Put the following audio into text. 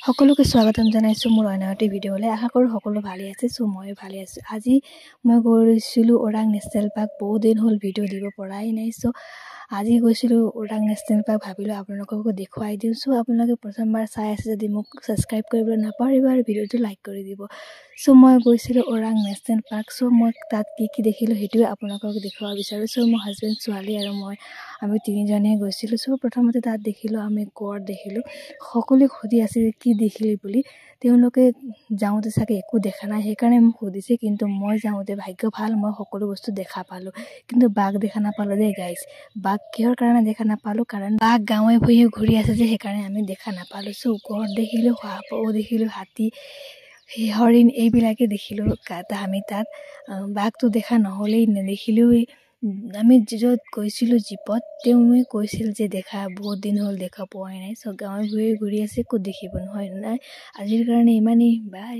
সকলোকে স্বাগতম জনাইছো মোৰ অন্য এটা ভিডিঅ'লৈ। আশা কৰোঁ সকলো ভালে আছে। মই ভালে আছো। আজি মই গৈছিলোঁ ওৰাং নেশ্যনেল পাৰ্ক। বহুত দিন হ'ল ভিডিঅ' দিব পৰাই নাই। আজি গৈছিলোঁ ওৰাং নেশ্যনেল পাৰ্ক, ভাবিলোঁ আপোনালোককো দেখুৱাই দিওঁ। আপোনালোকে প্ৰথমবাৰ চাই আছে যদি মোক ছাবস্ক্ৰাইব কৰিবলৈ নাপাহৰিব আৰু ভিডিঅ'টো লাইক কৰি দিব। মই গৈছিলোঁ ওৰাং নেশ্যনেল পাৰ্ক। মই তাত কি দেখিলোঁ সেইটোৱে আপোনালোকক দেখুৱাব বিচাৰোঁ। মোৰ হাজবেণ্ড, ছোৱালী আৰু আমি তিনিজনে গৈছিলোঁ। প্ৰথমতে তাত দেখিলোঁ আমি গড় দেখিলোঁ। সকলোৱে সুধি আছে যে কি দেখিলি বুলি। তেওঁলোকে যাওঁতে চাগে একো দেখা নাই, সেইকাৰণে মোক সুধিছে। কিন্তু মই যাওঁতে ভাগ্য ভাল, মই সকলো বস্তু দেখা পালোঁ। কিন্তু বাঘ দেখা নাপালোঁ দেই গাইজ। বাঘ কিহৰ কাৰণে দেখা নাপালোঁ, কাৰণ বাঘ গাঁৱে ভূঞে ঘূৰি আছে যে, সেইকাৰণে আমি দেখা নাপালোঁ। গড় দেখিলোঁ, শহাপহু দেখিলোঁ, হাতী, হৰিণ এইবিলাকে দেখিলোঁ। আমি তাত বাঘটো দেখা নহ'লেই, নেদেখিলোঁৱেই। আমি য'ত গৈছিলোঁ জীপত, তেওঁৱে কৈছিল যে দেখা বহুত দিন হ'ল, দেখা পোৱাই নাই। গাঁৱে ভূঞে ঘূৰি আছে, ক'ত দেখিব নহয় নাই। আজিৰ কাৰণে ইমানেই, বাই।